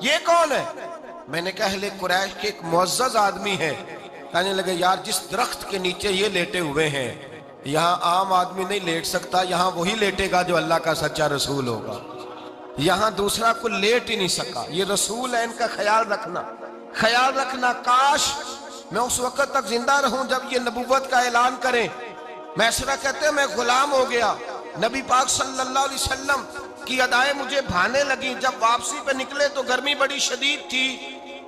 یہ کون ہے؟ میں نے کہا اہل قریش کے ایک معزز آدمی ہے۔ کہنے لگے یار جس درخت کے نیچے یہ لیٹے ہوئے ہیں یہاں عام آدمی نہیں لیٹ سکتا، یہاں وہی لیٹے گا جو اللہ کا سچا رسول ہوگا، یہاں دوسرا کوئی لیٹ ہی نہیں سکا، یہ رسول ہے، ان کا خیال رکھنا، کاش میں اس وقت تک زندہ رہوں جب یہ نبوت کا اعلان کریں۔ میسرہ کہتے ہیں میں غلام ہو گیا، نبی پاک صلی اللہ علیہ وسلم کی ادائیں مجھے بھانے لگیں، جب واپسی پہ نکلے تو گرمی بڑی شدید تھی،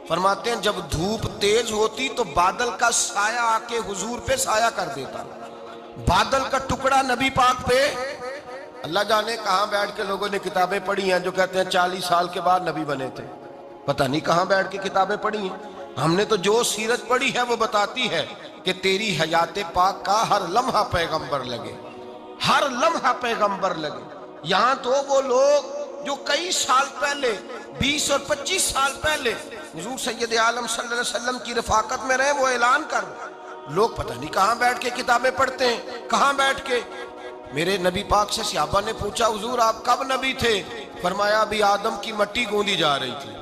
فرماتے ہیں جب دھوپ تیز ہوتی تو بادل کا سایہ آ کے حضور پہ سایہ کر دیتا، بادل کا ٹکڑا نبی پاک پہ، اللہ جانے کہاں بیٹھ کے لوگوں نے کتابیں پڑھی ہیں جو کہتے ہیں 40 سال کے بعد نبی بنے تھے، پتہ نہیں کہاں بیٹھ کے کتابیں پڑھی ہیں، ہم نے تو جو سیرت پڑھی ہے وہ بتاتی ہے کہ تیری حیات پاک کا ہر لمحہ پیغمبر لگے، ہر لمحہ پیغمبر لگے۔ یہاں تو وہ لوگ جو کئی سال پہلے 20 اور 25 سال پہلے حضور سید عالم صلی اللہ علیہ وسلم کی رفاقت میں رہے وہ اعلان کر، لوگ پتہ نہیں کہاں بیٹھ کے کتابیں پڑھتے ہیں، کہاں بیٹھ کے۔ میرے نبی پاک سے صحابہ نے پوچھا حضور آپ کب نبی تھے؟ فرمایا ابھی آدم کی مٹی گوندی جا رہی تھی،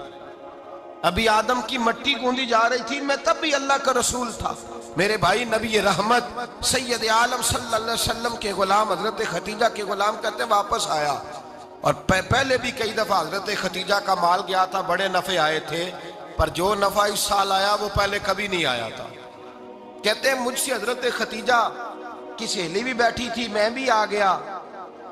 ابھی آدم کی مٹی گوندی جا رہی تھی، میں تب بھی اللہ کا رسول تھا۔ میرے بھائی نبی رحمت سید عالم صلی اللہ علیہ وسلم کے غلام حضرت خدیجہ کے غلام کہتے واپس آیا، اور پہلے بھی کئی دفعہ حضرت خدیجہ کا مال گیا تھا، بڑے نفع آئے تھے، پر جو نفع اس سال آیا وہ پہلے کبھی نہیں آیا تھا۔ کہتے ہیں مجھ سے حضرت خدیجہ کی سہیلی بھی بیٹھی تھی، میں بھی آ گیا،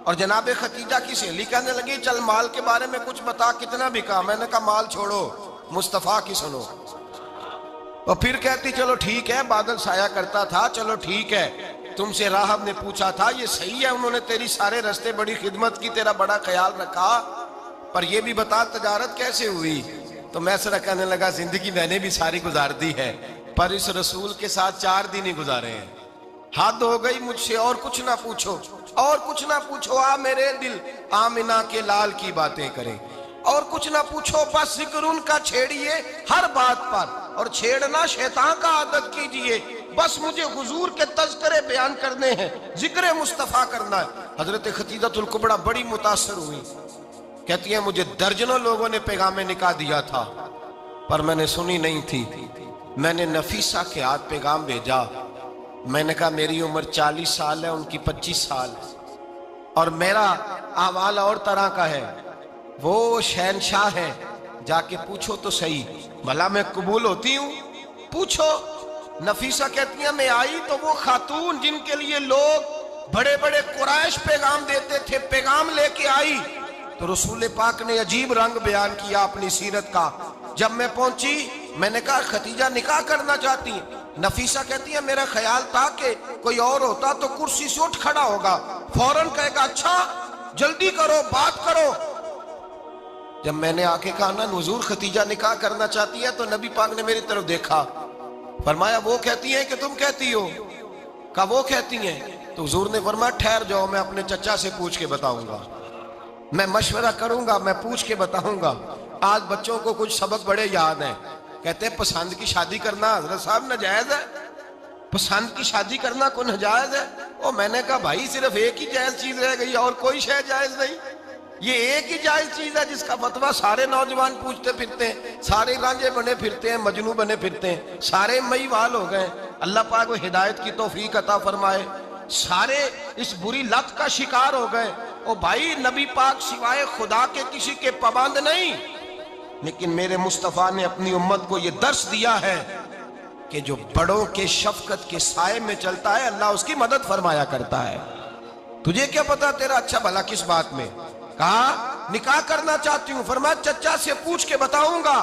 اور جناب خدیجہ کی سہیلی کہنے لگی چل مال کے بارے میں کچھ بتا، کتنا بکا؟ میں نے کہا مال چھوڑو، مصطفیٰ کی سنو۔ اور پھر کہتی چلو ٹھیک ہے، بادل سایہ کرتا تھا، چلو ٹھیک ہے، تم سے راہب نے پوچھا تھا یہ صحیح ہے، انہوں نے تیری سارے رستے بڑی خدمت کی، تیرا بڑا خیال رکھا، پر یہ بھی بتا تجارت کیسے ہوئی؟ تو میں سرا کہنے لگا زندگی میں نے بھی ساری گزار دی ہے، پر اس رسول کے ساتھ 4 دن ہی گزارے ہیں، حد ہو گئی مجھ سے، اور کچھ نہ پوچھو، اور کچھ نہ پوچھو، آ میرے دل آمنہ کے لال کی باتیں کریں، اور کچھ نہ پوچھو، بس ذکر ان کا چھیڑیے ہر بات پر، اور چھیڑنا شیطان کا عادت کیجئے، بس مجھے حضور کے تذکرے بیان کرنے ہیں، ذکر مصطفیٰ کرنا ہے۔ حضرت خدیجہ الکبریٰ بڑی متاثر ہوئی، کہتی ہیں مجھے درجنوں لوگوں نے پیغام نکاح دیا تھا پر میں نے سنی نہیں تھی، میں نے نفیسہ کے ہاتھ پیغام بھیجا، میں نے کہا میری عمر 40 سال ہے، ان کی 25 سال، اور میرا احوال اور طرح کا ہے، وہ شہنشاہ ہے، جا کے پوچھو تو صحیح، بھلا میں قبول ہوتی ہوں؟ پوچھو۔ نفیسہ کہتی ہیں میں آئی تو وہ خاتون جن کے لیے لوگ بڑے بڑے قریش پیغام دیتے تھے، پیغام لے کے آئی، تو رسول پاک نے عجیب رنگ بیان کیا اپنی سیرت کا۔ جب میں پہنچی میں نے کہا خدیجہ نکاح کرنا چاہتی ہیں؟ نفیسہ کہتی ہے میرا خیال تھا کہ کوئی اور ہوتا تو کرسی سے اٹھ کھڑا ہوگا، فوراً کہے گا اچھا جلدی کرو بات کرو۔ جب میں نے آ کے کہا نا حضور خدیجہ نکاح کرنا چاہتی ہے، تو نبی پاک نے میری طرف دیکھا، فرمایا وہ کہتی ہیں کہ تم کہتی ہو؟ کہا وہ کہتی ہیں، تو حضور نے فرمایا ٹھہر جاؤ، میں اپنے چچا سے پوچھ کے بتاؤں گا، میں مشورہ کروں گا، میں پوچھ کے بتاؤں گا۔ آج بچوں کو کچھ سبق بڑے یاد ہیں، کہتے ہیں پسند کی شادی کرنا حضرت صاحب ناجائز ہے، پسند کی شادی کرنا کوئی ناجائز ہے؟ اور میں نے کہا بھائی صرف ایک ہی جائز چیز رہ گئی، اور کوئی شے جائز نہیں، یہ ایک ہی جائز چیز ہے جس کا فتویٰ سارے نوجوان پوچھتے پھرتے ہیں، سارے رانجے بنے پھرتے ہیں، مجنوں بنے پھرتے ہیں، سارے مئی وال ہو گئے۔ اللہ پاک وہ ہدایت کی توفیق عطا فرمائے، سارے اس بری لت کا شکار ہو گئے۔ او بھائی نبی پاک سوائے خدا کے کسی کے پابند نہیں، لیکن میرے مصطفیٰ نے اپنی امت کو یہ درس دیا ہے کہ جو بڑوں کے شفقت کے سائے میں چلتا ہے اللہ اس کی مدد فرمایا کرتا ہے۔ تجھے کیا پتا تیرا اچھا بھلا کس بات میں؟ کہا نکاح کرنا چاہتی ہوں، فرمایا چچا سے پوچھ کے بتاؤں گا۔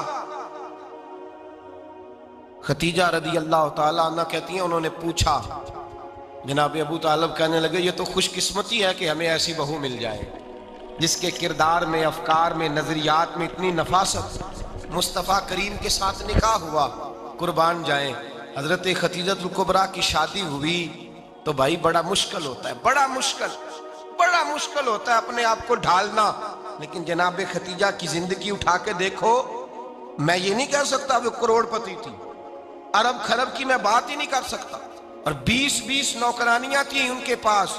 خدیجہ رضی اللہ تعالیٰ عنہ کہتی ہیں انہوں نے پوچھا، جناب ابو طالب کہنے لگے یہ تو خوش قسمتی ہے کہ ہمیں ایسی بہو مل جائے جس کے کردار میں، افکار میں، نظریات میں اتنی نفاست۔ مصطفیٰ کریم کے ساتھ نکاح ہوا، قربان جائیں۔ حضرت خدیجہ الکبریٰ کی شادی ہوئی تو بھائی بڑا مشکل ہوتا ہے، بڑا مشکل ہوتا ہے اپنے آپ کو ڈھالنا، لیکن جناب خدیجہ کی زندگی اٹھا کے دیکھو، میں یہ نہیں کہہ سکتا وہ کروڑ پتی تھی، ارب خرب کی میں بات ہی نہیں کر سکتا، اور 20 نوکرانیاں تھیں ان کے پاس،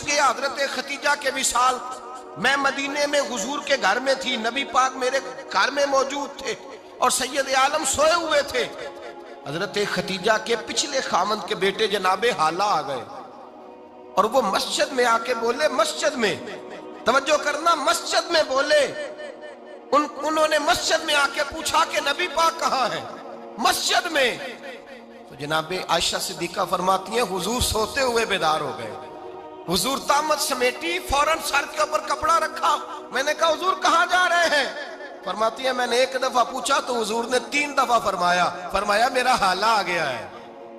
چھپ گیا حضرت خدیجہ کے وصال. میں مدینے میں حضور کے گھر میں تھی, نبی پاک میرے گھر میں موجود تھے اور سید عالم سوئے ہوئے تھے. حضرت خدیجہ کے پچھلے خامند کے بیٹے جناب حالہ آ گئے اور وہ مسجد میں آ کے بولے, مسجد میں توجہ کرنا, مسجد میں بولے. انہوں نے مسجد میں آ کے پوچھا کہ نبی پاک کہاں ہے, مسجد میں. تو جناب عائشہ صدیقہ فرماتی ہیں حضور سوتے ہوئے بیدار ہو گئے. حضور طامت سمیٹی, فوراً سر کے اوپر کپڑا رکھا. میں نے کہا حضور کہاں جا رہے ہیں؟ فرماتی ہے میں نے ایک دفعہ پوچھا تو حضور نے 3 دفعہ فرمایا میرا حالہ آ گیا ہے,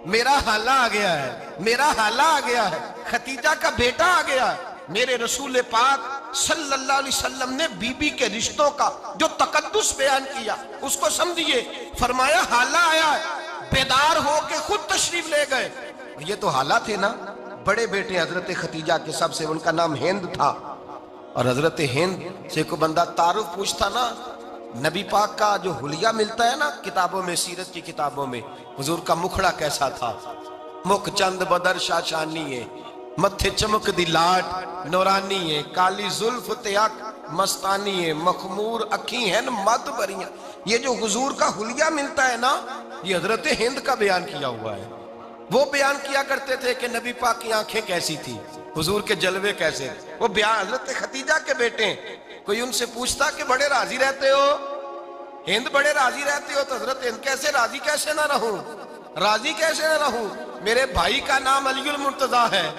میرا حالہ آ گیا ہے, میرا حالہ آ گیا ہے, خدیجہ کا بیٹا آ گیا ہے. میرے رسول پاک صلی اللہ علیہ وسلم نے بی بی کے رشتوں کا جو تقدس بیان کیا اس کو سمجھیے. فرمایا حالہ آیا ہے, بیدار ہو کے خود تشریف لے گئے. یہ تو حالہ تھے نا, بڑے بیٹے حضرت خدیجہ کے سب سے, ان کا نام ہند تھا. اور حضرت ہند سے کوئی بندہ تعارف پوچھتا نا, نبی پاک کا جو حلیہ ملتا ہے نا کتابوں میں, سیرت کی کتابوں میں, حضور کا مکھڑا کیسا تھا. مکھ چند بدر شاشانی ہے, متھے چمک دی لاٹ نورانی ہے, کالی زلف تیاک مستانی ہے, مخمور اکھی ہیں مد بریاں. یہ جو حضور کا حلیہ ملتا ہے نا, یہ حضرت ہند کا بیان کیا ہوا ہے. وہ بیان کیا کرتے تھے کہ نبی پاک کی آنکھیں کیسی تھی, حضور کے جلوے کیسے. وہ بیان حضرت خدیجہ کے بیٹے ہیں. کوئی ان سے پوچھتا کہ بڑے راضی رہتے ہو, ہند بڑے راضی رہتے ہو, تو حضرت ہند کیسے راضی کیسے نہ رہوں, راضی کیسے نہ رہوں. میرے بھائی کا نام علی المرتضیٰ ہے,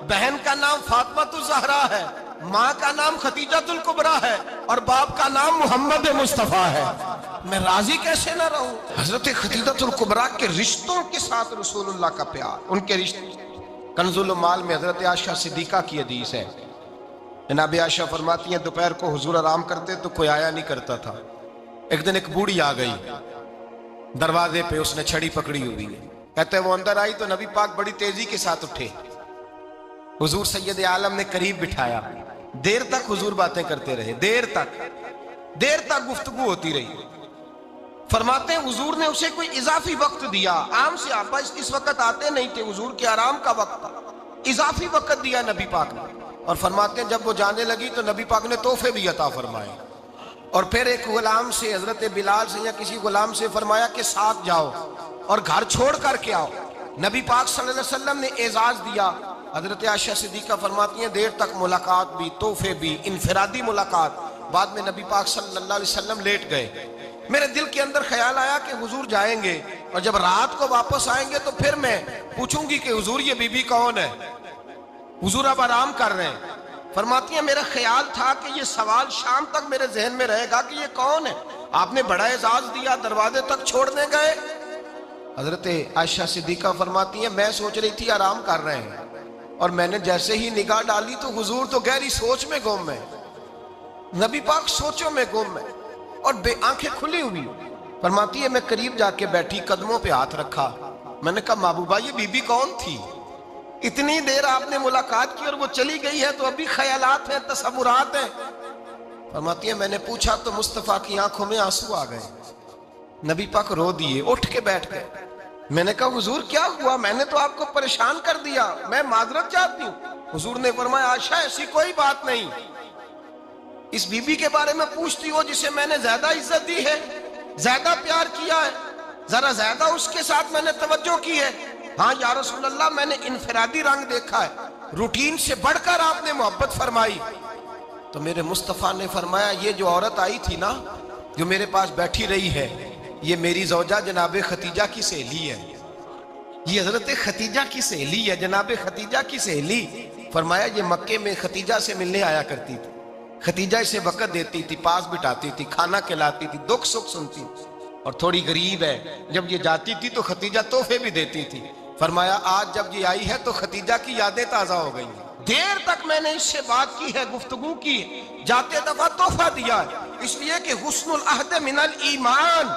بہن کا نام فاطمۃ الزہرا ہے, ماں کا نام خدیجۃ الکبریٰ ہے, اور باپ کا نام محمد مصطفیٰ ہے. میں راضی کیسے نہ رہوں. حضرت خدیجۃ الکبریٰ کے رشتوں کے ساتھ رسول اللہ کا پیار, ان کے رشتے. کنز المال میں حضرت عائشہ صدیقہ کی حدیث ہے. جناب عائشہ فرماتی ہیں دوپہر کو حضور آرام کرتے تو کوئی آیا نہیں کرتا تھا. ایک دن ایک بوڑھی آ گئی دروازے پہ, اس نے چھڑی پکڑی ہوئی ہے. کہتے ہیں وہ اندر آئی تو نبی پاک بڑی تیزی کے ساتھ اٹھے. حضور سید عالم نے قریب بٹھایا, دیر تک حضور باتیں کرتے رہے, دیر تک گفتگو ہوتی رہی. فرماتے ہیں حضور نے اسے کوئی اضافی وقت دیا. عام سے آپ اس وقت آتے نہیں تھے, حضور کے آرام کا وقت تھا, اضافی وقت دیا نبی پاک نے. اور فرماتے ہیں جب وہ جانے لگی تو نبی پاک نے تحفے بھی عطا فرمائے. اور پھر ایک غلام سے, حضرت بلال سے یا کسی غلام سے فرمایا کہ ساتھ جاؤ اور گھر چھوڑ کر کے آؤ. نبی پاک صلی اللہ علیہ وسلم نے اعزاز دیا. حضرت عائشہ صدیقہ فرماتی ہیں دیر تک ملاقات بھی, تحفے بھی, انفرادی ملاقات. بعد میں نبی پاک صلی اللہ علیہ وسلم لیٹ گئے. میرے دل کے اندر خیال آیا کہ حضور جائیں گے اور جب رات کو واپس آئیں گے تو پھر میں پوچھوں گی کہ حضور یہ بی بی کون ہے, حضور اب آرام کر رہے ہیں. فرماتی ہیں میرا خیال تھا کہ یہ سوال شام تک میرے ذہن میں رہے گا کہ یہ کون ہے, آپ نے بڑا اعزاز دیا, دروازے تک چھوڑنے گئے. حضرت عائشہ صدیقہ فرماتی ہیں میں سوچ رہی تھی آرام کر رہے ہیں, اور میں نے جیسے ہی نگاہ ڈالی تو حضور تو گہری سوچ میں گم ہے, نبی پاک سوچوں میں گم ہے اور آنکھیں کھلی ہوئی. فرماتی ہے میں قریب جا کے بیٹھی, قدموں پہ ہاتھ رکھا. میں نے کہا محبوبہ یہ بی بی کون تھی, اتنی دیر آپ نے ملاقات کی اور وہ چلی گئی ہے تو ابھی خیالات ہیں, تصورات ہیں. فرماتی ہے میں نے پوچھا تو مصطفیٰ کی آنکھوں میں آنسو آ گئے. نبی پاک رو دیے, اٹھ کے بیٹھ گئے. میں نے کہا حضور کیا ہوا, میں نے تو آپ کو پریشان کر دیا, میں معذرت چاہتی ہوں. حضور نے فرمایا عائشہ ایسی کوئی بات نہیں, اس بی بی کے بارے میں پوچھتی ہو جسے میں نے زیادہ عزت دی ہے, زیادہ پیار کیا ہے, ذرا زیادہ اس کے ساتھ میں نے توجہ کی ہے. ہاں یا رسول اللہ میں نے انفرادی رنگ دیکھا ہے, روٹین سے بڑھ کر آپ نے محبت فرمائی. تو میرے مصطفیٰ نے فرمایا یہ جو عورت آئی تھی نا, جو میرے پاس بیٹھی رہی ہے, یہ میری زوجہ جناب خدیجہ کی سہیلی ہے, یہ حضرت خدیجہ کی سہیلی ہے, جناب خدیجہ کی سہیلی. فرمایا یہ مکے میں خدیجہ سے ملنے آیا کرتی تھی, خدیجہ اسے وقت دیتی تھی, پاس بٹھاتی تھی, کھانا کھلاتی تھی, دکھ سکھ سنتی, اور تھوڑی غریب ہے, جب یہ جاتی تھی تو خدیجہ تحفے بھی دیتی تھی. فرمایا آج جب یہ آئی ہے تو خدیجہ کی یادیں تازہ ہو گئی. دیر تک میں نے اس سے بات کی ہے, گفتگو کی, جاتے دفعہ تحفہ دیا ہے, اس لیے کہ حسن العہد من الایمان,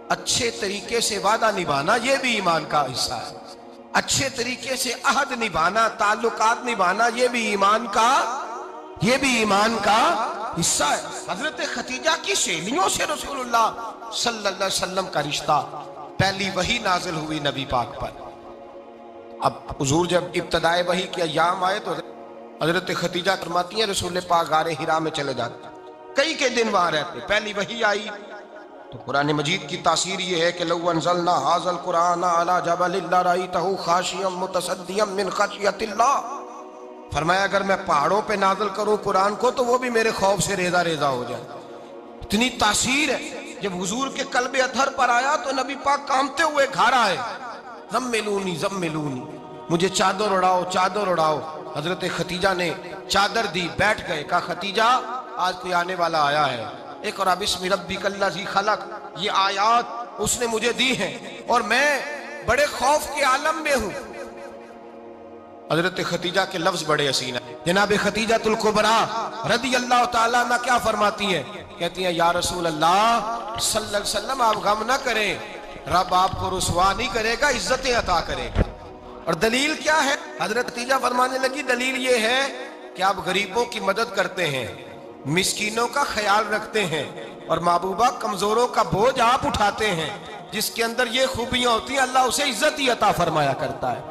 اچھے طریقے سے وعدہ نبھانا یہ بھی ایمان کا حصہ ہے. اچھے طریقے سے عہد نبھانا, تعلقات نبھانا یہ بھی ایمان کا حصہ ہے. حضرت خدیجہ کی سہیلیوں سے رسول اللہ صلی اللہ علیہ وسلم کا رشتہ, پہلی وحی نازل ہوئی نبی پاک پر. اب حضور جب ابتدائے وحی کے ایام آئے تو حضرت خدیجہ فرماتی ہیں رسول پاک غار ہرا میں چلے جاتے، کئی کے دن وہاں رہتے، پہلی وحی آئی تو قرآن مجید کی تاثیر یہ ہے کہ لو انزلنا ھذا القرآن علی جبل لرأیتہ خاشعا متصدعا من خشیۃ اللہ، فرمایا اگر میں پہاڑوں پہ نازل کروں قرآن کو تو وہ بھی میرے خوف سے ریزہ ریزہ ہو جائے. اتنی تاثیر ہے. جب حضور کے قلب اطہر پر آیا تو نبی پاک کامتے ہوئے گھر آئے، زملونی زملونی، مجھے چادر اڑاؤ چادر اڑاؤ. حضرت خدیجہ نے چادر دی، بیٹھ گئے، کہا خدیجہ آج کوئی آنے والا آیا ہے، اقرأ بسم ربک الذی خلق، یہ آیات اس نے مجھے دی ہیں اور میں بڑے خوف کے عالم میں ہوں. حضرت خدیجہ کے لفظ بڑے حسین ہیں. جناب خدیجہ الکبریٰ رضی اللہ تعالیٰ عنہ کیا فرماتی ہیں؟ کہتی ہیں یا رسول اللہ صلی اللہ علیہ وسلم آپ غم نہ کریں، رب آپ کو رسوا نہیں کرے گا، عزتیں عطا کرے گا. اور دلیل کیا ہے؟ حضرت خدیجہ فرمانے لگی دلیل یہ ہے کہ آپ غریبوں کی مدد کرتے ہیں، مسکینوں کا خیال رکھتے ہیں، اور محبوبہ کمزوروں کا بوجھ آپ اٹھاتے ہیں. جس کے اندر یہ خوبیاں ہوتی ہیں اللہ اسے عزت ہی عطا فرمایا کرتا ہے.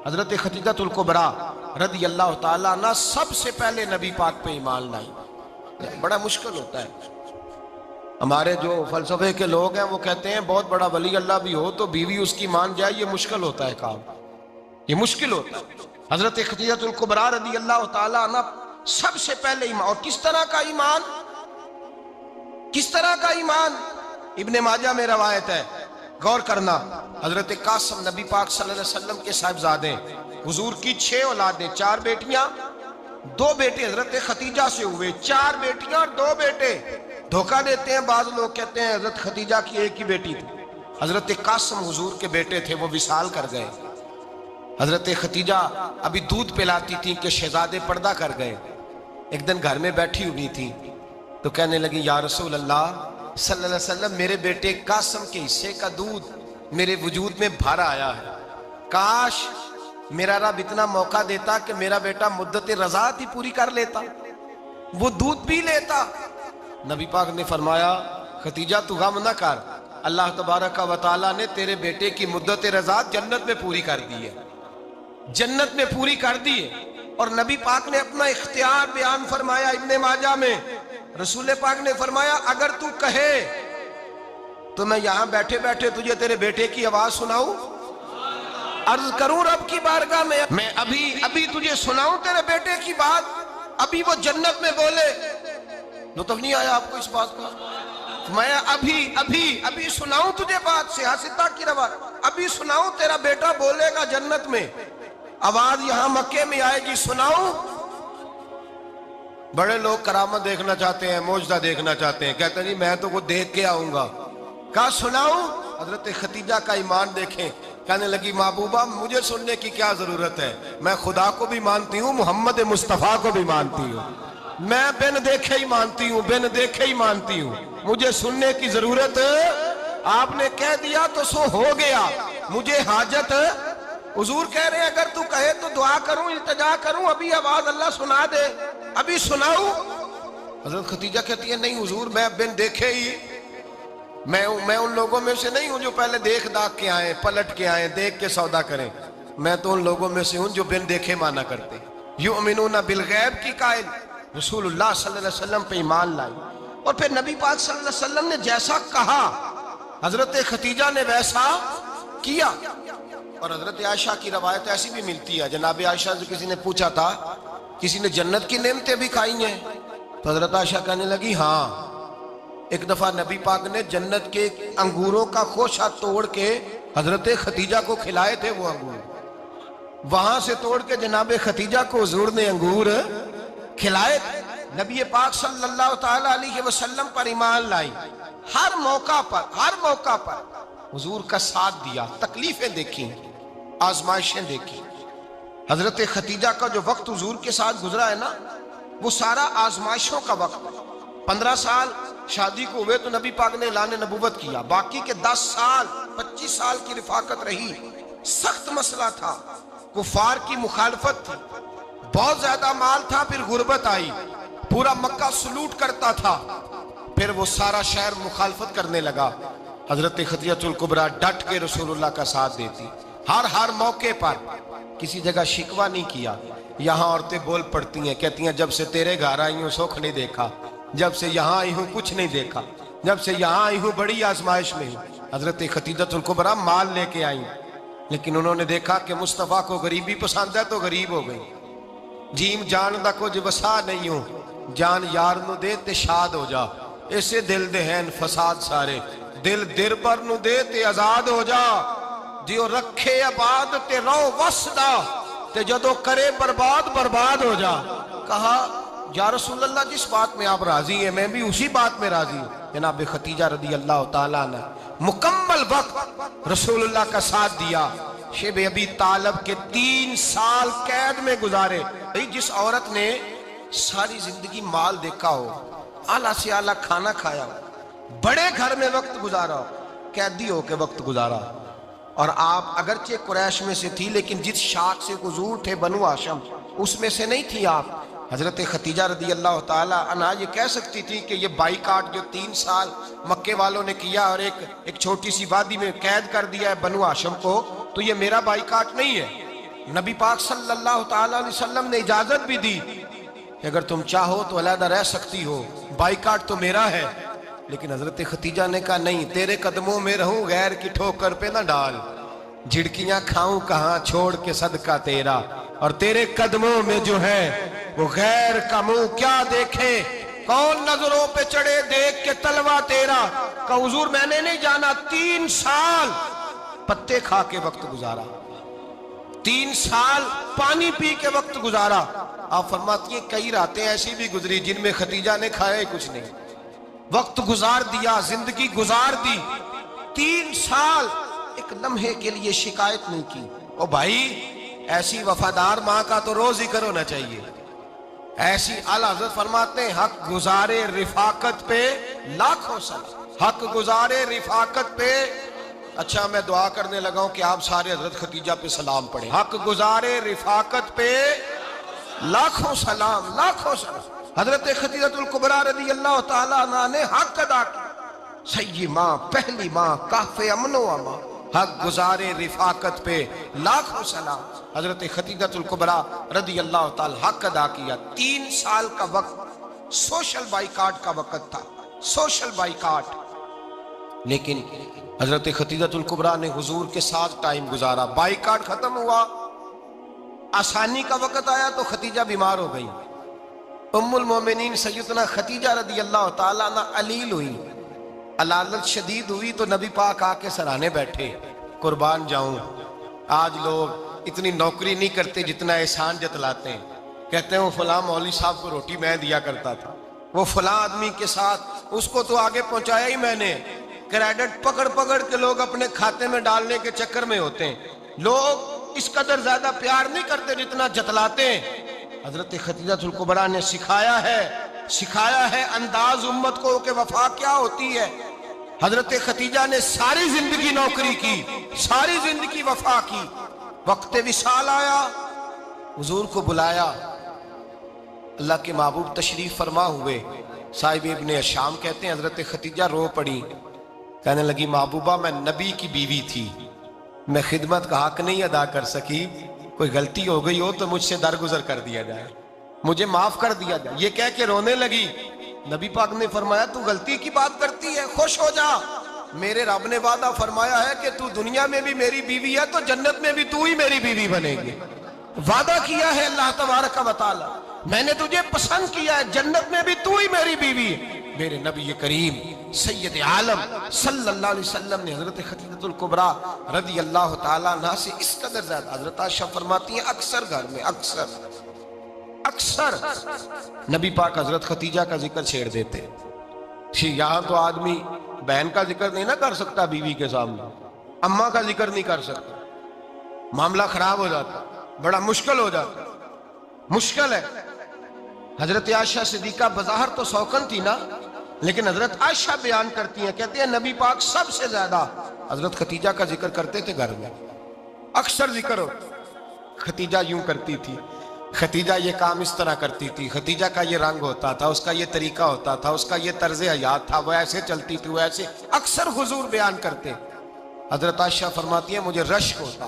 حضرت خدیجہ الکبریٰ رضی اللہ تعالیٰ عنہ سب سے پہلے نبی پاک پہ ایمان لائی. بڑا مشکل ہوتا ہے. ہمارے جو فلسفے کے لوگ ہیں وہ کہتے ہیں بہت بڑا ولی اللہ بھی ہو تو بیوی اس کی مان جائے، یہ مشکل ہوتا ہے کام، یہ مشکل ہوتا ہے. حضرت خدیجہ الکبریٰ رضی اللہ تعالیٰ عنہ سب سے پہلے ایمان. اور کس طرح کا ایمان؟ کس طرح کا ایمان؟ ابن ماجہ میں روایت ہے، غور کرنا. حضرت قاسم نبی پاک صلی اللہ علیہ وسلم کے صاحبزادے، حضور کی 6 اولادیں، 4 بیٹیاں 2 بیٹے حضرت خدیجہ سے ہوئے، 4 بیٹیاں اور 2 بیٹے. دھوکہ دیتے ہیں بعض لوگ، کہتے ہیں حضرت خدیجہ کی ایک ہی بیٹی تھی. حضرت قاسم حضور کے بیٹے تھے، وہ وصال کر گئے. حضرت خدیجہ ابھی دودھ پلاتی تھی کہ شہزادے پردہ کر گئے. ایک دن گھر میں بیٹھی ہوئی تھی تو کہنے لگی یا رسول اللہ صلی اللہ علیہ وسلم میرے بیٹے قاسم کے حصے کا دودھ میرے وجود میں بھر آیا ہے، کاش میرا رب اتنا موقع دیتا کہ میرا بیٹا مدت رضاعت ہی پوری کر لیتا، وہ دودھ پی لیتا. نبی پاک نے فرمایا خدیجہ تو غم نہ کر، اللہ تبارک و تعالیٰ نے تیرے بیٹے کی مدت رضاعت جنت میں پوری کر دی ہے، جنت میں پوری کر دی ہے. اور نبی پاک نے اپنا اختیار بیان فرمایا ابن ماجہ میں. رسول پاک نے فرمایا اگر تو کہے تو میں یہاں بیٹھے بیٹھے تجھے تیرے بیٹے کی آواز سناؤں، عرض کروں رب کی بارگاہ میں ابھی تجھے سناؤں تیرے بیٹے کی بات، ابھی وہ جنت میں بولے. لطف نہیں آیا آپ کو اس بات کا؟ میں ابھی سناؤں تجھے بات، سیاستہ کی روایت، ابھی سناؤں تیرا بیٹا بولے گا جنت میں، آواز یہاں مکے میں آئے گی، سناؤں. بڑے لوگ کرامت دیکھنا چاہتے ہیں، معجزہ دیکھنا چاہتے ہیں، کہتے ہیں جی میں تو وہ دیکھ کے آؤں گا. کہا سناؤں؟ حضرت خدیجہ کا ایمان دیکھیں، کہنے لگی محبوبہ مجھے سننے کی کیا ضرورت ہے، میں خدا کو بھی مانتی ہوں، محمد مصطفیٰ کو بھی مانتی ہوں، میں بن دیکھے ہی مانتی ہوں، بن دیکھے ہی مانتی ہوں، مجھے سننے کی ضرورت آپ نے کہہ دیا تو سو ہو گیا، مجھے حاجت. حضور کہہ رہے ہیں اگر تو کہے تو دعا کروں، التجا کروں، ابھی آواز اللہ سنا دے، ابھی سناؤں. حضرت خدیجہ کہتی ہے نہیں حضور میں بن دیکھے ہی، میں ان لوگوں میں سے نہیں ہوں جو پہلے دیکھ داکھ کے آئیں، پلٹ کے آئیں، دیکھ کے سودا کریں، میں تو ان لوگوں میں سے ہوں جو بن دیکھے مانا کرتے. یؤمنون بالغیب کی قائل رسول اللہ صلی اللہ علیہ وسلم پہ ایمان لائی. اور پھر نبی پاک صلی اللہ علیہ وسلم نے جیسا کہا حضرت خدیجہ نے ویسا کیا. اور حضرت عائشہ کی روایت ایسی بھی ملتی ہے، جناب عائشہ سے کسی نے پوچھا تھا کسی نے جنت کی نعمتیں بھی کھائی ہیں؟ تو حضرت عائشہ کہنے لگی ہاں، ایک دفعہ نبی پاک نے جنت کے انگوروں کا خوشہ توڑ کے حضرت خدیجہ کو کھلائے تھے. وہ انگور وہاں سے توڑ کے جناب خدیجہ کو حضور نے انگور کھلائے تھے. نبی پاک صلی اللہ تعالی علیہ وسلم پر ایمان لائی، ہر موقع پر حضور کا ساتھ دیا، تکلیفیں دیکھی، آزمائشیں دیکھی. حضرت خدیجہ کا جو وقت حضور کے ساتھ گزرا ہے نا وہ سارا آزمائشوں کا وقت. 15 سال شادی کو ہوئے تو نبی پاک نے اعلان نبوت کیا، باقی کے 10 سال 25 سال کی رفاقت رہی. سخت مسئلہ تھا، کفار کی مخالفت تھی، بہت زیادہ مال تھا، پھر غربت آئی، پورا مکہ سلوٹ کرتا تھا، پھر وہ سارا شہر مخالفت کرنے لگا. حضرت خدیجہ الکبریٰ ڈٹ کے رسول اللہ کا ساتھ دیتی، ہر موقع پر کسی جگہ شکوہ نہیں کیا، یہاں عورتیں بول پڑتی ہیں، کہتی ہیں جب سے تیرے گھر آئی ہوں سکھ نہیں دیکھا، جب سے یہاں آئی ہوں کچھ نہیں دیکھا، جب سے یہاں آئی ہوں بڑی آزمائش میں ہوں۔ حضرت خدیجہ الکبریٰ مال لے کے آئیں، لیکن انہوں نے دیکھا کہ مصطفیٰ کو غریبی پسند ہے تو غریب ہو گئی۔ جیم جان دا کچھ وسا نہیں ہوں، جان یار نو دے تے شاد ہو جا، اسے دل دے ہیں فساد سارے، دل در پر نو دے تے آزاد ہو جا، دیو رکھے آباد تے رو وسدا تے جدو کرے برباد برباد ہو جا۔ کہا یا رسول اللہ جس بات میں آپ راضی ہیں میں بھی اسی بات میں راضی ہوں۔ جناب خدیجہ رضی اللہ تعالیٰ نے مکمل وقت رسول اللہ کا ساتھ دیا۔ شیب ابی طالب کے 3 سال قید میں گزارے۔ جس عورت نے ساری زندگی مال دیکھا ہو، اعلیٰ سے اعلیٰ کھانا کھایا ہو، بڑے گھر میں وقت گزارا ہو، قیدی ہو کے وقت گزارا، اور آپ اگرچہ قریش میں سے تھی لیکن جس شاخ سے حضور تھے بنو ہاشم اس میں سے نہیں تھی آپ۔ حضرت خدیجہ رضی اللہ تعالیٰ عنہا یہ کہہ سکتی تھی کہ یہ بائیکاٹ جو 3 سال مکے والوں نے کیا اور ایک چھوٹی سی وادی میں قید کر دیا ہے بنو ہاشم کو، تو یہ میرا بائیکاٹ نہیں ہے۔ نبی پاک صلی اللہ تعالیٰ علیہ وسلم نے اجازت بھی دی کہ اگر تم چاہو تو علیحدہ رہ سکتی ہو، بائیکاٹ تو میرا ہے۔ لیکن حضرت خدیجہ نے کہا نہیں، تیرے قدموں میں رہوں، غیر کی ٹھوکر پہ نہ ڈال، جھڑکیاں کھاؤں کہاں چھوڑ کے صدقہ تیرا، اور تیرے قدموں میں جو ہے وہ غیر کا منہ کیا دیکھے، کون نظروں پہ چڑھے دیکھ کے تلوا تیرا۔ کہ حضور میں نے نہیں جانا، 3 سال پتے کھا کے وقت گزارا، 3 سال پانی پی کے وقت گزارا۔ آپ فرماتی ہیں کئی راتیں ایسی بھی گزری جن میں خدیجہ نے کھایا ہی کچھ نہیں، وقت گزار دیا، زندگی گزار دی۔ 3 سال ایک لمحے کے لیے شکایت نہیں کی۔ او بھائی ایسی وفادار ماں کا تو روز ذکر ہونا چاہیے۔ ایسی اعلیٰ حضرت فرماتے ہیں حق گزارے رفاقت پہ لاکھوں سلام، حق گزارے رفاقت پہ۔ اچھا میں دعا کرنے لگا ہوں کہ آپ سارے حضرت خدیجہ پہ سلام پڑھیں۔ حق گزارے رفاقت پہ لاکھوں سلام، لاکھوں سلام۔ حضرت خدیجہ الکبریٰ رضی اللہ تعالیٰ عنہ نے حق ادا کیا، سیدی ماں، پہلی ماں، کہف امن و امان، حق گزارے رفاقت پہ لاکھوں سلام۔ حضرت خدیجہ الکبریٰ رضی اللہ تعالیٰ حق ادا کیا۔ 3 سال کا وقت سوشل بائیکاٹ کا وقت تھا، سوشل بائیکاٹ، لیکن حضرت خدیجہ الکبریٰ نے حضور کے ساتھ ٹائم گزارا۔ بائیکاٹ ختم ہوا، آسانی کا وقت آیا تو خدیجہ بیمار ہو گئی۔ ام المومنین سیدنا خدیجہ رضی اللہ تعالیٰ عنہ علیل ہوئی، علالت شدید ہوئی تو نبی پاک آ کے سرانے بیٹھے۔ قربان جاؤں، آج لوگ اتنی نوکری نہیں کرتے جتنا احسان جتلاتے ہیں۔ کہتے ہیں وہ فلاں مولوی صاحب کو روٹی میں دیا کرتا تھا، وہ فلاں آدمی کے ساتھ اس کو تو آگے پہنچایا ہی میں نے۔ کریڈٹ پکڑ پکڑ کے لوگ اپنے کھاتے میں ڈالنے کے چکر میں ہوتے ہیں۔ لوگ اس قدر زیادہ پیار نہیں کرتے جتنا جتلاتے ہیں۔ حضرت خدیجہ الکبریٰ نے سکھایا ہے انداز امت کو کہ وفا کیا ہوتی ہے۔ حضرت خدیجہ نے ساری زندگی نوکری کی، ساری زندگی وفا کی۔ وقت وصال آیا، حضور کو بلایا، اللہ کے محبوب تشریف فرما ہوئے۔ صاحب ابن الشام کہتے ہیں حضرت خدیجہ رو پڑی، کہنے لگی محبوبہ میں نبی کی بیوی تھی، میں خدمت کا حق نہیں ادا کر سکی، کوئی غلطی ہو گئی ہو تو مجھ سے درگزر کر دیا جائے، مجھے معاف کر دیا جائے۔ یہ کہہ کے رونے لگی۔ نبی پاک نے فرمایا تو غلطی کی بات کرتی ہے، خوش ہو جا، میرے رب نے وعدہ فرمایا ہے کہ تو دنیا میں بھی میری بیوی ہے تو جنت میں بھی تو ہی میری بیوی بنے گی۔ وعدہ کیا ہے اللہ تبارک و تعالی، میں نے تجھے پسند کیا ہے، جنت میں بھی تو ہی میری بیوی ہے۔ میرے نبی کریم سید عالم صلی اللہ علیہ وسلم نے حضرت خدیجہ الکبریٰ رضی اللہ تعالیٰ عنہ سے اس قدر زیادہ، حضرت عائشہ فرماتی ہیں اکثر گھر میں اکثر نبی پاک حضرت خدیجہ کا ذکر چھیڑ دیتے۔ یہاں تو آدمی بہن کا ذکر نہیں نہ کر سکتا بیوی کے سامنے، اماں کا ذکر نہیں کر سکتا، معاملہ خراب ہو جاتا، بڑا مشکل ہو جاتا، مشکل ہے۔ حضرت عائشہ صدیقہ بظاہر تو سوکن تھی نا، لیکن حضرت عائشہ بیان کرتی ہیں، کہتے ہیں نبی پاک سب سے زیادہ حضرت خدیجہ کا ذکر کرتے تھے گھر میں، اکثر ذکر ہو۔ خدیجہ یوں کرتی تھی، خدیجہ یہ کام اس طرح کرتی تھی، خدیجہ کا یہ رنگ ہوتا تھا، اس کا یہ طریقہ ہوتا تھا، اس کا یہ طرز حیات تھا، وہ ایسے چلتی تھی، وہ ایسے، اکثر حضور بیان کرتے۔ حضرت عائشہ فرماتی ہیں مجھے رشک ہوتا،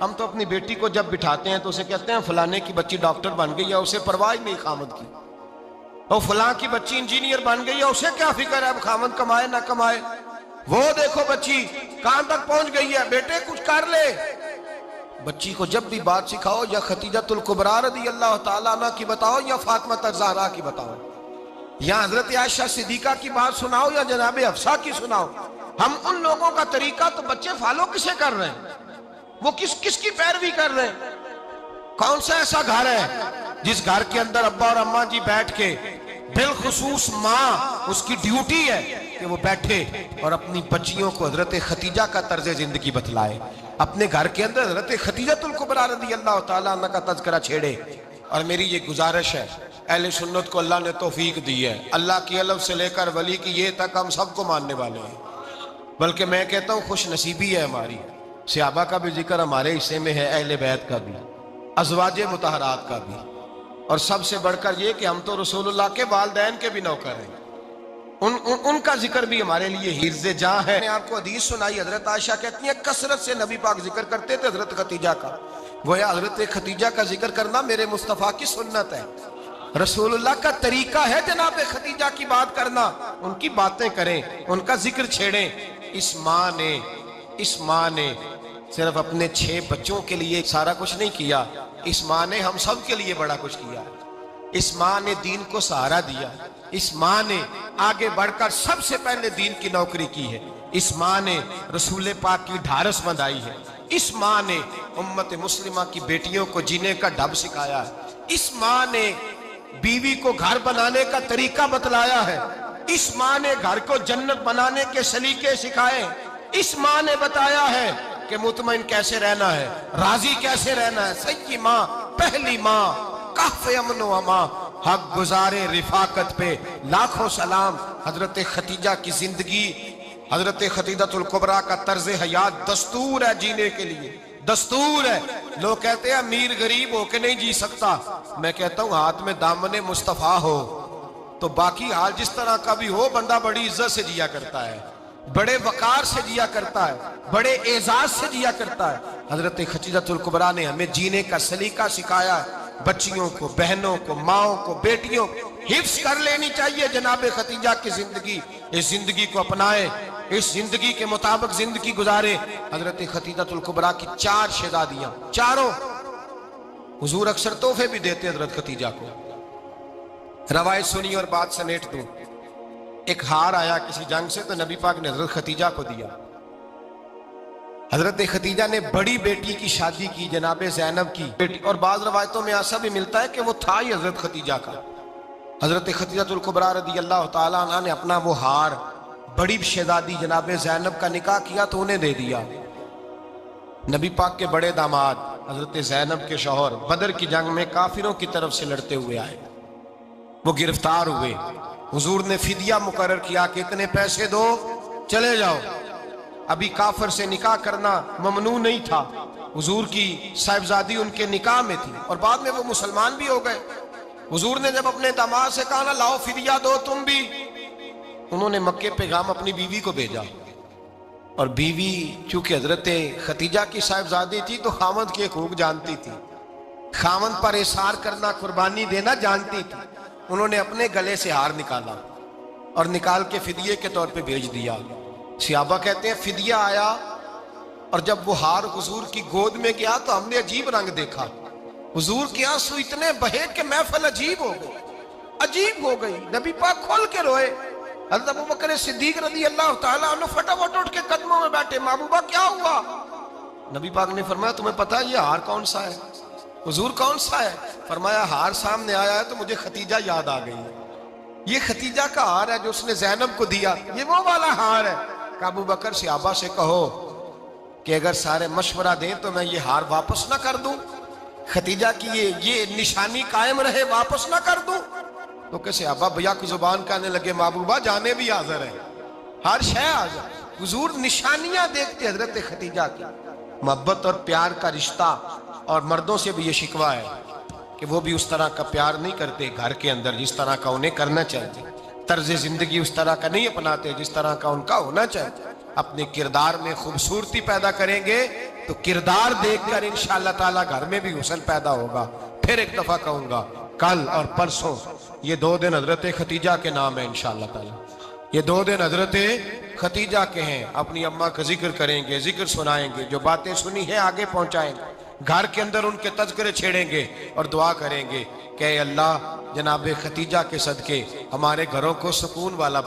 ہم تو اپنی بیٹی کو جب بٹھاتے ہیں تو اسے کہتے ہیں فلانے کی بچی ڈاکٹر بن گئی ہے، اسے پرواہ نہیں خامد کی، اور فلاں کی بچی انجینئر بن گئی ہے، اسے کیا فکر ہے اب خامد کمائے نہ کمائے، وہ دیکھو بچی کہاں تک پہنچ گئی ہے، بیٹے کچھ کر لے۔ بچی کو جب بھی بات سکھاؤ یا خدیجۃ الکبریٰ رضی اللہ تعالیٰ عنہ کی بتاؤ یا فاطمہ الزہرا کی بتاؤ، یا حضرت عائشہ صدیقہ کی بات سناؤ یا جناب حفصہ کی سناؤ، ہم ان لوگوں کا طریقہ تو بچے فالو کسے کر رہے ہیں، وہ کس کی پیروی کر رہے ہیں؟ کون سا ایسا گھر ہے جس گھر کے اندر ابا اور اماں جی بیٹھ کے، بالخصوص ماں اس کی ڈیوٹی ہے کہ وہ بیٹھے اور اپنی بچیوں کو حضرت خدیجہ کا طرز زندگی بتلائے، اپنے گھر کے اندر حضرت خدیجۃ الکبریٰ رضی اللہ تعالیٰ عنہ کا تذکرہ چھیڑے۔ اور میری یہ گزارش ہے، اہل سنت کو اللہ نے توفیق دی ہے، اللہ کی الف سے لے کر ولی کی یہ تک ہم سب کو ماننے والے ہیں، بلکہ میں کہتا ہوں خوش نصیبی ہے ہماری، صحابہ کا بھی ذکر ہمارے حصے میں ہے، اہل بیت کا بھی، ازواج مطہرات کا بھی، اور سب سے بڑھ کر یہ کہ ہم تو رسول اللہ کے والدین کے بھی نوکر ہیں، ان کا ذکر بھی ہمارے لیے حرز جاں ہے۔ میں نے آپ کو حدیث سنائی، حضرت عائشہ کہتی ہیں کثرت سے نبی پاک ذکر کرتے تھے حضرت خدیجہ کا، گویا حضرت خدیجہ کا ذکر کرنا میرے مصطفیٰ کی سنت ہے، رسول اللہ کا طریقہ ہے جناب خدیجہ کی بات کرنا، ان کی باتیں کریں، ان کا ذکر چھیڑیں۔ اس ماں نے صرف اپنے 6 بچوں کے لیے سارا کچھ نہیں کیا، اس ماں نے ہم سب کے لیے بڑا کچھ کیا، اس ماں نے دین کو سہارا دیا، اس ماں نے آگے بڑھ کر سب سے پہلے دین کی نوکری کی ہے، اس ماں نے رسول پاک کی ڈھارس بندھائی ہے، اس ماں نے امت مسلمہ کی بیٹیوں کو جینے کا ڈھب سکھایا ہے، اس ماں نے بیوی کو گھر بنانے کا طریقہ بتلایا ہے، اس ماں نے گھر کو جنت بنانے کے سلیقے سکھائے، اس ماں نے بتایا ہے کہ مطمئن کیسے رہنا ہے، راضی کیسے رہنا ہے۔ سچی ماں، پہلی ماں، کہف امن و امان، حق گزارے رفاقت پہ لاکھوں سلام۔ حضرت خدیجہ کی زندگی، حضرت خدیجۃ الکبریٰ کا طرز حیات دستور ہے جینے کے لیے، دستور ہے۔ لوگ کہتے ہیں امیر غریب ہو کے نہیں جی سکتا، میں کہتا ہوں ہاتھ میں دامن مصطفیٰ ہو تو باقی حال جس طرح کا بھی ہو، بندہ بڑی عزت سے جیا کرتا ہے، بڑے وقار سے جیا کرتا ہے، بڑے اعزاز سے جیا کرتا ہے۔ حضرت خدیجۃ الکبریٰ نے ہمیں جینے کا سلیقہ سکھایا ہے، بچیوں کو، بہنوں کو، ماؤں کو، بیٹیوں کو حفظ کر لینی چاہیے جناب خدیجہ کی زندگی، اس زندگی کو اپنائیں، اس زندگی کے مطابق زندگی گزارے۔ حضرت خدیجۃ الکبریٰ کی 4 شہزادیاں، چاروں حضور اکثر تحفے بھی دیتے حضرت خدیجہ کو۔ روایت سنی اور بات سمیٹ دوں، ایک ہار آیا کسی جنگ سے تو نبی پاک نے حضرت خدیجہ کو دیا۔ حضرت خدیجہ نے بڑی بیٹی کی شادی کی، جناب زینب کی بیٹی، اور بعض روایتوں میں ایسا بھی ملتا ہے کہ وہ تھا ہی حضرت خدیجہ کا۔ حضرت خدیجۃ الکبریٰ رضی اللہ تعالیٰ عنہ نے اپنا وہ ہار بڑی شہزادی جناب زینب کا نکاح کیا تو انہیں دے دیا۔ نبی پاک کے بڑے داماد حضرت زینب کے شوہر بدر کی جنگ میں کافروں کی طرف سے لڑتے ہوئے آئے، وہ گرفتار ہوئے، حضور نے فدیہ مقرر کیا کہ اتنے پیسے دو چلے جاؤ۔ ابھی کافر سے نکاح کرنا ممنوع نہیں تھا، حضور کی صاحبزادی ان کے نکاح میں تھی اور بعد میں وہ مسلمان بھی ہو گئے۔ حضور نے جب اپنے داماد سے کہا نا لاؤ فدیہ دو تم بھی، انہوں نے مکے پیغام اپنی بیوی کو بھیجا، اور بیوی چونکہ حضرت خدیجہ کی صاحبزادی تھی تو خامد کے حقوق جانتی تھی، خامد پر احسار کرنا، قربانی دینا جانتی تھی۔ انہوں نے اپنے گلے سے ہار نکالا اور نکال کے فدیے کے طور پہ بھیج دیا۔ صحابہ کہتے ہیں فدیہ آیا اور جب وہ ہار حضور کی گود میں گیا تو ہم نے عجیب رنگ دیکھا، حضور کے آنسو اتنے بہے کہ محفل عجیب ہو گئی، عجیب ہو گئی، نبی پاک کھول کے روئے۔ حضرت ابوبکر صدیق رضی اللہ تعالیٰ عنہ فٹافٹ اٹھ کے قدموں میں بیٹھے، محبوبہ کیا ہوا؟ نبی پاک نے فرمایا تمہیں پتہ ہے یہ ہار کون سا ہے؟ حضور کون سا ہے؟ فرمایا ہار سامنے آیا ہے تو مجھے خدیجہ یاد آ گئی ہے، یہ خدیجہ کا ہار ہے جو اس نے زینب کو دیا، یہ وہ والا ہار ہے۔ کہ ابو بکر صحابہ سے کہو کہ اگر سارے مشورہ دیں تو میں یہ ہار واپس نہ کر دوں، خدیجہ کی یہ نشانی قائم رہے، واپس نہ کر دوں؟ تو کہ صحابہ بھیا کی زبان کہنے لگے محبوبہ جانے بھی حاضر ہے، ہر شے حاضر۔ حضور نشانیاں دیکھتے حضرت خدیجہ کی، محبت اور پیار کا رشتہ، اور مردوں سے بھی یہ شکوہ ہے کہ وہ بھی اس طرح کا پیار نہیں کرتے گھر کے اندر جس طرح کا انہیں کرنا چاہیے، طرز زندگی اس طرح کا نہیں اپناتے جس طرح کا ان کا ہونا چاہیے۔ اپنے کردار میں خوبصورتی پیدا کریں گے تو کردار دیکھ کر انشاءاللہ تعالی گھر میں بھی حسن پیدا ہوگا. پھر ایک دفعہ کہوں گا کل اور پرسوں یہ 2 دن حضرت ختیجہ کے نام ہے انشاءاللہ تعالی. یہ 2 دن حضرت ختیجہ کے ہیں. اپنی اماں کا ذکر کریں گے, ذکر سنائیں گے, جو باتیں سنی ہیں آگے پہنچائیں گے, گھر کے اندر ان کے تذکرے چھیڑیں گے اور دعا کریں گے کہ اے اللہ جناب ختیجہ کے صدقے ہمارے گھروں کو سکون والا